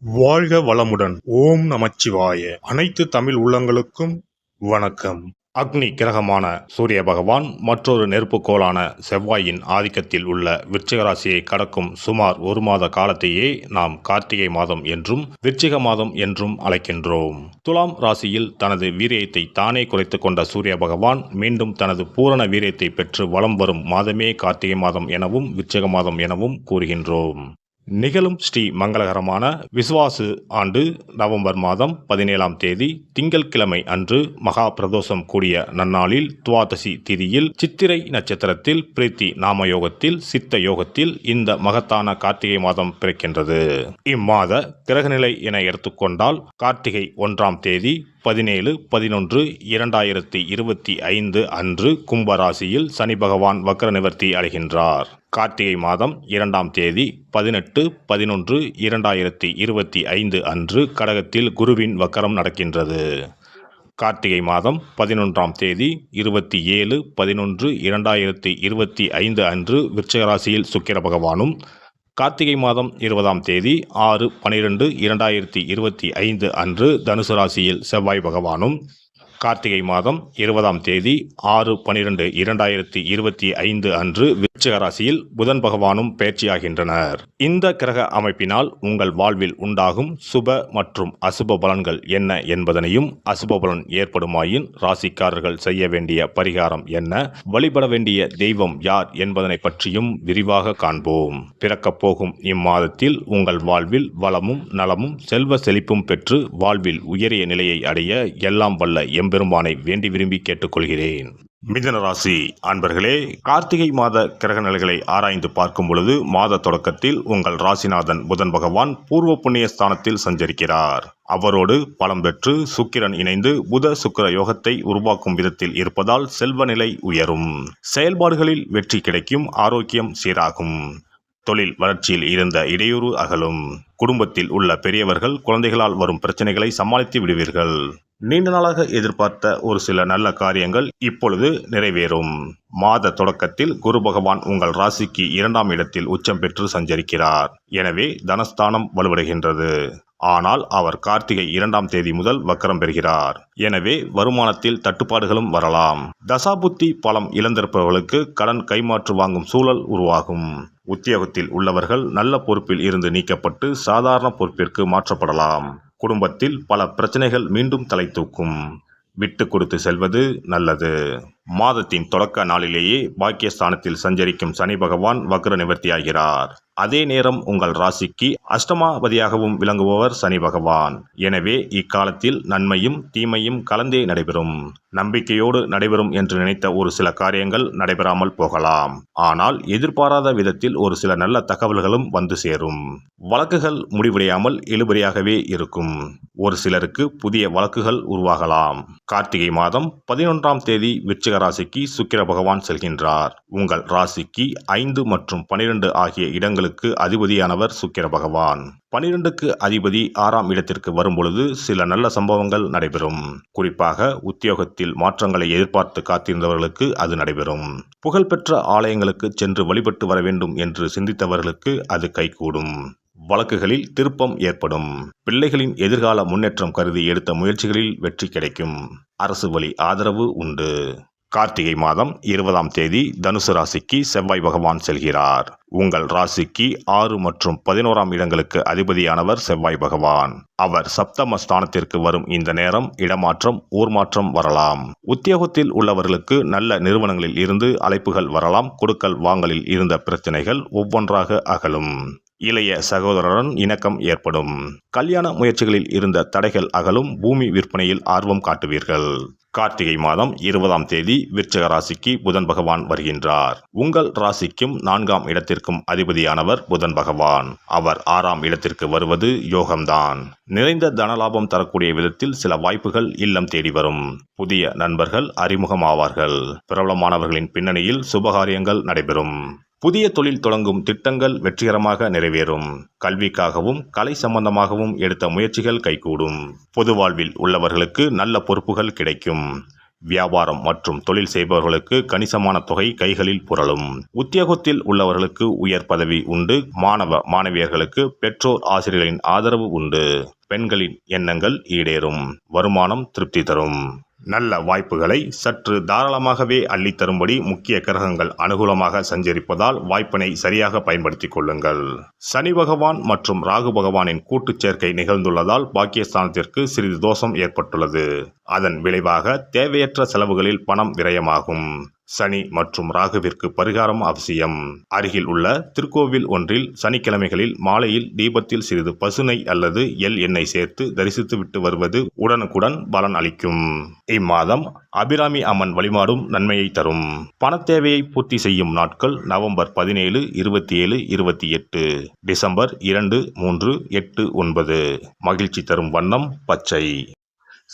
வாழ்க வளமுடன். ஓம் நமச்சிவாய. அனைத்து தமிழ் உள்ளங்களுக்கும் வணக்கம். அக்னி கிரகமான சூரிய பகவான் மற்றொரு நெருப்புக்கோளான செவ்வாயின் ஆதிக்கத்தில் உள்ள விருச்சிக ராசியை கடக்கும் சுமார் ஒரு மாத காலத்தையே நாம் கார்த்திகை மாதம் என்றும் விருச்சிக மாதம் என்றும் அழைக்கின்றோம். துலாம் ராசியில் தனது வீரியத்தை தானே குறைத்து கொண்ட சூரிய பகவான் மீண்டும் தனது பூரண வீரியத்தை பெற்று வலம் வரும் மாதமே கார்த்திகை மாதம் எனவும் விருச்சிக மாதம் எனவும் கூறுகின்றோம். நிகழும் ஸ்ரீ மங்களகரமான விசுவாசு ஆண்டு நவம்பர் மாதம் 17ஆம் தேதி திங்கட்கிழமை அன்று மகா பிரதோஷம் கூடிய நன்னாளில் துவாதசி திதியில் சித்திரை நட்சத்திரத்தில் பிரீத்தி நாம யோகத்தில் சித்த யோகத்தில் இந்த மகத்தான கார்த்திகை மாதம் பிறக்கின்றது. இம்மாத கிரகநிலை என எடுத்துக்கொண்டால் கார்த்திகை 1ஆம் தேதி 17/11/2025 அன்று கும்பராசியில் சனி பகவான் வக்ர நிவர்த்தி அடைகின்றார். கார்த்திகை மாதம் 2ஆம் தேதி 18/11/2025 அன்று கடகத்தில் குருவின் வக்கரம் நடக்கின்றது. கார்த்திகை மாதம் 11ஆம் தேதி 27/11/2025 அன்று விருச்சிக ராசியில் சுக்கிர பகவானும், கார்த்திகை மாதம் 20ஆம் தேதி 6/12/2025 அன்று தனுசு ராசியில் செவ்வாய் பகவானும், கார்த்திகை மாதம் 20ஆம் தேதி 6/12/2025 அன்று விருச்சிக ராசியில் புதன் பகவானும் பயிற்சியாகின்றனர். இந்த கிரக அமைப்பினால் உங்கள் வாழ்வில் உண்டாகும் சுப மற்றும் அசுப பலன்கள் என்ன என்பதனையும், அசுப பலன் ஏற்படுமாயின் ராசிக்காரர்கள் செய்ய வேண்டிய பரிகாரம் என்ன, வழிபட வேண்டிய தெய்வம் யார் என்பதனை பற்றியும் விரிவாக காண்போம். பிறக்கப் போகும் இம்மாதத்தில் உங்கள் வாழ்வில் வளமும் நலமும் செல்வ செழிப்பும் பெற்று வாழ்வில் உயரிய நிலையை அடைய எல்லாம் வல்ல பெருமானை வேண்டி விரும்பி கேட்டுக்கொள்கிறேன். மிதுன ராசி அன்பர்களே, கார்த்திகை மாத கிரக நிலைகளை ஆராய்ந்து பார்க்கும் பொழுது மாத தொடக்கத்தில் உங்கள் ராசிநாதன் புதன் பகவான் பூர்வ புண்ணிய ஸ்தானத்தில் சஞ்சரிக்கிறார். அவரோடு பலம் பெற்று சுக்கிரன் இணைந்து புத சுக்கிர யோகத்தை உருவாக்கும் விதத்தில் இருப்பதால் செல்வ நிலை உயரும், செயல்பாடுகளில் வெற்றி கிடைக்கும், ஆரோக்கியம் சீராகும், தொழில் வளர்ச்சியில் இருந்த இடையூறு அகலும், குடும்பத்தில் உள்ள பெரியவர்கள் குழந்தைகளால் வரும் பிரச்சனைகளை சமாளித்து விடுவீர்கள். நீண்ட நாளாக எதிர்பார்த்த ஒரு சில நல்ல காரியங்கள் இப்பொழுது நிறைவேறும். மாத தொடக்கத்தில் குரு பகவான் உங்கள் ராசிக்கு 2ஆம் இடத்தில் உச்சம் பெற்று சஞ்சரிக்கிறார். எனவே தனஸ்தானம் வலுவடைகின்றது. ஆனால் அவர் கார்த்திகை 2ஆம் தேதி முதல் வக்கரம் பெறுகிறார். எனவே வருமானத்தில் தட்டுப்பாடுகளும் வரலாம். தசாபுத்தி பலம் இழந்திருப்பவர்களுக்கு கடன் கைமாற்று வாங்கும் சூழல் உருவாகும். உத்தியோகத்தில் உள்ளவர்கள் நல்ல பொறுப்பில் இருந்து நீக்கப்பட்டு சாதாரண பொறுப்பிற்கு மாற்றப்படலாம். குடும்பத்தில் பல பிரச்சனைகள் மீண்டும் தலை தூக்கும். விட்டு கொடுத்து செல்வது நல்லது. மாதத்தின் தொடக்க நாளிலேயே பாக்கியஸ்தானத்தில் சஞ்சரிக்கும் சனி பகவான் வக்ர நிவர்த்தியாகிறார். அதே நேரம் உங்கள் ராசிக்கு அஷ்டமாபதியாகவும் விளங்குபவர் சனி பகவான். எனவே இக்காலத்தில் நன்மையும் தீமையும் கலந்தே நடைபெறும். நம்பிக்கையோடு நடைபெறும் என்று நினைத்த ஒரு சில காரியங்கள் நடைபெறாமல் போகலாம். ஆனால் எதிர்பாராத விதத்தில் ஒரு சில நல்ல தகவல்களும் வந்து சேரும். வழக்குகள் முடிவடையாமல் இழுபறியாகவே இருக்கும். ஒரு சிலருக்கு புதிய வழக்குகள் உருவாகலாம். கார்த்திகை மாதம் 11ஆம் தேதி விருச்சிக ராசிக்கு சுக்கிர பகவான் செல்கின்றார். உங்கள் ராசிக்கு 5 மற்றும் 12 ஆகிய இடங்களுக்கு அதிபதியானவர் சுக்கிர பகவான். 12க்கு அதிபதி 6ஆம் இடத்திற்கு வரும்பொழுது சில நல்ல சம்பவங்கள் நடைபெறும். குறிப்பாக உத்தியோகத்தில் மாற்றங்களை எதிர்பார்த்து காத்திருந்தவர்களுக்கு அது நடைபெறும். புகழ்பெற்ற ஆலயங்களுக்கு சென்று வழிபட்டு வர வேண்டும் என்று சிந்தித்தவர்களுக்கு அது கைகூடும். வழக்குகளில் திருப்பம் ஏற்படும். பிள்ளைகளின் எதிர்கால முன்னேற்றம் கருதி எடுத்த முயற்சிகளில் வெற்றி கிடைக்கும். அரசு வழி ஆதரவு உண்டு. கார்த்திகை மாதம் 20ஆம் தேதி தனுசு ராசிக்கு செவ்வாய் பகவான் செல்கிறார். உங்கள் ராசிக்கு 6 மற்றும் 11ஆம் இடங்களுக்கு அதிபதியானவர் செவ்வாய் பகவான். அவர் சப்தம ஸ்தானத்திற்கு வரும் இந்த நேரம் இடமாற்றம், ஊர் மாற்றம் வரலாம். உத்தியோகத்தில் உள்ளவர்களுக்கு நல்ல நிறுவனங்களில் இருந்து அழைப்புகள் வரலாம். கொடுக்கல் வாங்கலில் இருந்த பிரச்சனைகள் ஒவ்வொன்றாக அகலும். இளைய சகோதரருடன் இணக்கம் ஏற்படும். கல்யாண முயற்சிகளில் இருந்த தடைகள் அகலும். பூமி விற்பனையில் ஆர்வம் காட்டுவீர்கள். கார்த்திகை மாதம் 20ஆம் தேதி விருச்சிக ராசிக்கு புதன் பகவான் வருகின்றார். உங்கள் ராசிக்கும் 4ஆம் இடத்திற்கும் அதிபதியானவர் புதன் பகவான். அவர் 6ஆம் இடத்திற்கு வருவது யோகம்தான். நிறைந்த தனலாபம் தரக்கூடிய விதத்தில் சில வாய்ப்புகள் இல்லம் தேடி வரும். புதிய நண்பர்கள் அறிமுகமாவார்கள். பிரபலமானவர்களின் பின்னணியில் சுபகாரியங்கள் நடைபெறும். புதிய தொழில் தொடங்கும் திட்டங்கள் வெற்றிகரமாக நிறைவேறும். கல்விக்காகவும் கலை சம்பந்தமாகவும் எடுத்த முயற்சிகள் கைகூடும். பொது வாழ்வில் உள்ளவர்களுக்கு நல்ல பொறுப்புகள் கிடைக்கும். வியாபாரம் மற்றும் தொழில் செய்பவர்களுக்கு கணிசமான தொகை கைகளில் புரளும். உத்தியோகத்தில் உள்ளவர்களுக்கு உயர் பதவி உண்டு. மாணவ மாணவியர்களுக்கு பெற்றோர் ஆசிரியர்களின் ஆதரவு உண்டு. பெண்களின் எண்ணங்கள் ஈடேறும். வருமானம் திருப்தி தரும். நல்ல வாய்ப்புகளை சற்று தாராளமாகவே அள்ளித்தரும்படி முக்கிய கிரகங்கள் அனுகூலமாக சஞ்சரிப்பதால் வாய்ப்பினை சரியாக பயன்படுத்திக் கொள்ளுங்கள். சனி பகவான் மற்றும் ராகு பகவானின் கூட்டுச் சேர்க்கை நிகழ்ந்துள்ளதால் பாக்கியஸ்தானத்திற்கு சிறிது தோஷம் ஏற்பட்டுள்ளது. அதன் விளைவாக தேவையற்ற செலவுகளில் பணம் விரயமாகும். சனி மற்றும் ராகுவிற்கு பரிகாரம் அவசியம். அருகில் உள்ள திருக்கோவில் ஒன்றில் சனிக்கிழமைகளில் மாலையில் தீபத்தில் சிறிது பசுனை அல்லது எள் எண்ணெய் சேர்த்து தரிசித்து விட்டு வருவது உடனுக்குடன் பலன் அளிக்கும். இம்மாதம் அபிராமி அம்மன் வழிபாடும் நன்மையை தரும். பணத்தேவையை பூர்த்தி செய்யும் நாட்கள் நவம்பர் 17, 27, 28, டிசம்பர் 2, 3, 8, 9. மகிழ்ச்சி தரும் வண்ணம் பச்சை.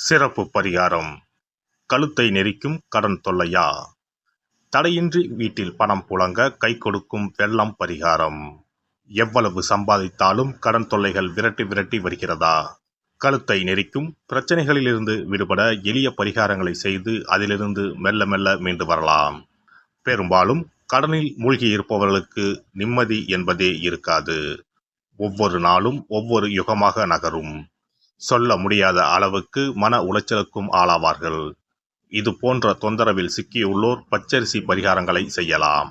சிறப்பு பரிகாரம். கழுத்தை நெரிக்கும் கடன் தொல்லையா? தடையின்றி வீட்டில் பணம் புழங்க கை கொடுக்கும் வெள்ளம் பரிகாரம். எவ்வளவு சம்பாதித்தாலும் கடன் தொல்லைகள் விரட்டி வருகிறதா? கழுத்தை நெரிக்கும் பிரச்சனைகளிலிருந்து விடுபட எளிய பரிகாரங்களை செய்து அதிலிருந்து மெல்ல மெல்ல மீண்டு வரலாம். பெரும்பாலும் கடனில் மூழ்கி இருப்பவர்களுக்கு நிம்மதி என்பதே இருக்காது. ஒவ்வொரு நாளும் ஒவ்வொரு யுகமாக நகரும். சொல்ல முடியாத அளவுக்கு மன உளைச்சலுக்கும் ஆளாவார்கள். இது போன்ற தொந்தரவில் சிக்கியுள்ளோர் பச்சரிசி பரிகாரங்களை செய்யலாம்.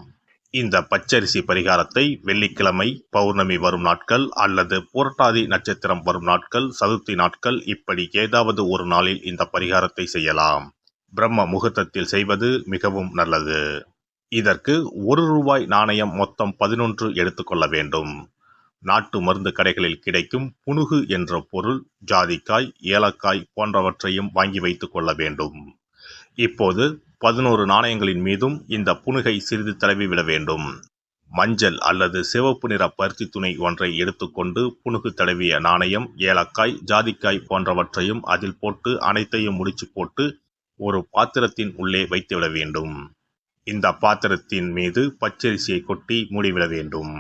இந்த பச்சரிசி பரிகாரத்தை வெள்ளிக்கிழமை, பௌர்ணமி வரும் நாட்கள் அல்லது புரட்டாதி நட்சத்திரம் வரும் நாட்கள், சதுர்த்தி நாட்கள் இப்படி ஏதாவது ஒரு நாளில் இந்த பரிகாரத்தை செய்யலாம். பிரம்ம முகூர்த்தத்தில் செய்வது மிகவும் நல்லது. இதற்கு ₹1 நாணயம் மொத்தம் 11 எடுத்துக்கொள்ள வேண்டும். நாட்டு மருந்து கடைகளில் கிடைக்கும் புனுகு என்ற பொருள், ஜாதிக்காய், ஏலக்காய் போன்றவற்றையும் வாங்கி வைத்துக் கொள்ள வேண்டும். இப்போது 11 நாணயங்களின் மீதும் இந்த புனுகை சிறிது தடவி விட வேண்டும். மஞ்சள் அல்லது சிவப்பு நிற பருத்தி துணி ஒன்றை எடுத்துக்கொண்டு புனுகு தடவிய நாணயம், ஏலக்காய், ஜாதிக்காய் போன்றவற்றையும் அதில் போட்டு அனைத்தையும் முடிச்சு போட்டு ஒரு பாத்திரத்தின் உள்ளே வைத்துவிட வேண்டும். இந்த பாத்திரத்தின் மீது பச்சரிசியை கொட்டி மூடிவிட வேண்டும்.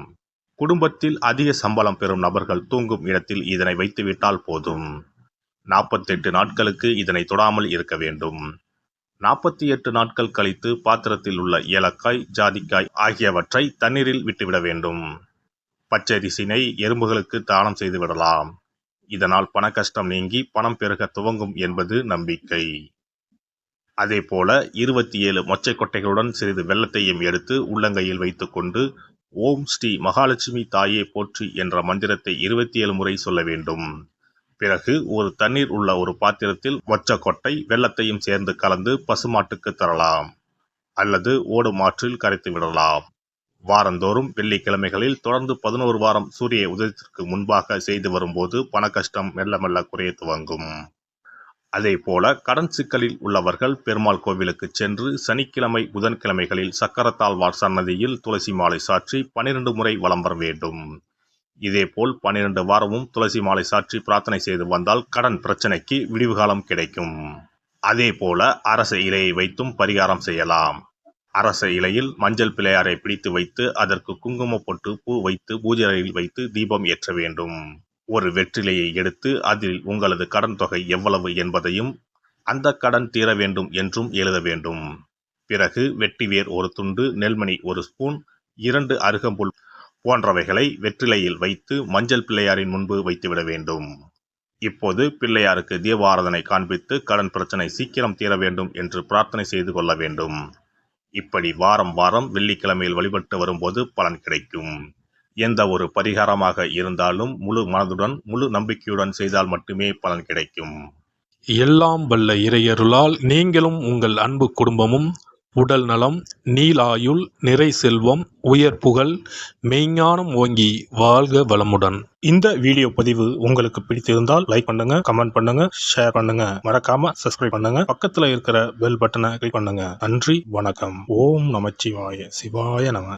குடும்பத்தில் அதிக சம்பளம் பெறும் நபர்கள் தூங்கும் இடத்தில் இதனை வைத்துவிட்டால் போதும். 48 நாட்களுக்கு இதனை தொடாமல் இருக்க வேண்டும். 48 நாட்கள் கழித்து பாத்திரத்தில் உள்ள ஏலக்காய், ஜாதிக்காய் ஆகியவற்றை தண்ணீரில் விட்டுவிட வேண்டும். பச்சரிசினை எறும்புகளுக்கு தானம் செய்து விடலாம். இதனால் பண கஷ்டம் நீங்கி பணம் பெருக துவங்கும் என்பது நம்பிக்கை. அதேபோல 27 மொச்சை கொட்டைகளுடன் சிறிது வெல்லத்தையும் எடுத்து உள்ளங்கையில் வைத்துக்கொண்டு ஓம் ஸ்ரீ மகாலட்சுமி தாயே போற்றி என்ற மந்திரத்தை 27 முறை சொல்ல வேண்டும். பிறகு ஒரு தண்ணீர் உள்ள ஒரு பாத்திரத்தில் மொச்சக்கொட்டை, வெல்லத்தையும் சேர்ந்து கலந்து பசுமாட்டுக்கு தரலாம் அல்லது ஓடும் ஆற்றில் கரைத்து விடலாம். வாரந்தோறும் வெள்ளிக்கிழமைகளில் தொடர்ந்து 11 வாரம் சூரிய உதயத்திற்கு முன்பாக செய்து வரும்போது பண கஷ்டம் மெல்ல மெல்ல குறைய துவங்கும். அதே போல கடன் சிக்கலில் உள்ளவர்கள் பெருமாள் கோவிலுக்கு சென்று சனிக்கிழமை, புதன்கிழமைகளில் சக்கரத்தாழ்வார் சன்னதியில் துளசி மாலை சாற்றி 12 முறை வலம் வர வேண்டும். இதேபோல் 12 வாரமும் துளசி மாலை சாற்றி பிரார்த்தனை செய்து வந்தால் கடன் பிரச்சனைக்கு விடிவு காலம் கிடைக்கும். அதே போல அரச இலையை வைத்தும் பரிகாரம் செய்யலாம். அரச இலையில் மஞ்சள் பிள்ளையாரை பிடித்து வைத்து அதற்கு குங்கும பொட்டு, பூ வைத்து பூஜை அறையில் வைத்து தீபம் ஏற்ற வேண்டும். ஒரு வெற்றிலையை எடுத்து அதில் உங்களது கடன் தொகை எவ்வளவு என்பதையும் அந்த கடன் தீர வேண்டும் என்றும் எழுத வேண்டும். பிறகு வெட்டிவேர் ஒரு துண்டு, நெல்மணி 1 ஸ்பூன், 2 அருகம்புல் போன்றவைகளை வெற்றிலையில் வைத்து மஞ்சள் பிள்ளையாரின் முன்பு வைத்துவிட வேண்டும். இப்போது பிள்ளையாருக்கு தீபாராதனை காண்பித்து கடன் பிரச்சனை சீக்கிரம் தீர வேண்டும் என்று பிரார்த்தனை செய்து கொள்ள வேண்டும். இப்படி வாரம் வாரம் வெள்ளிக்கிழமையில் வழிபட்டு வரும்போது பலன் கிடைக்கும். எந்த ஒரு பரிகாரமாக இருந்தாலும் முழு மனதுடன், முழு நம்பிக்கையுடன் செய்தால் மட்டுமே பலன் கிடைக்கும். எல்லாம் வல்ல இறையருளால் நீங்களும் உங்கள் அன்பு குடும்பமும் உடல் நலம், நீலாயுள், நிறை செல்வம், உயர் புகழ், மெய்ஞானம் ஓங்கி வாழ்க வளமுடன். இந்த வீடியோ பதிவு உங்களுக்கு பிடித்திருந்தால் லைக் பண்ணுங்க, கமெண்ட் பண்ணுங்க, ஷேர் பண்ணுங்க. மறக்காம சப்ஸ்கிரைப் பண்ணுங்க. பக்கத்துல இருக்கிற பெல் பட்டனை கிளிக் பண்ணுங்க. நன்றி, வணக்கம். ஓம் நமச்சிவாய. சிவாய நம.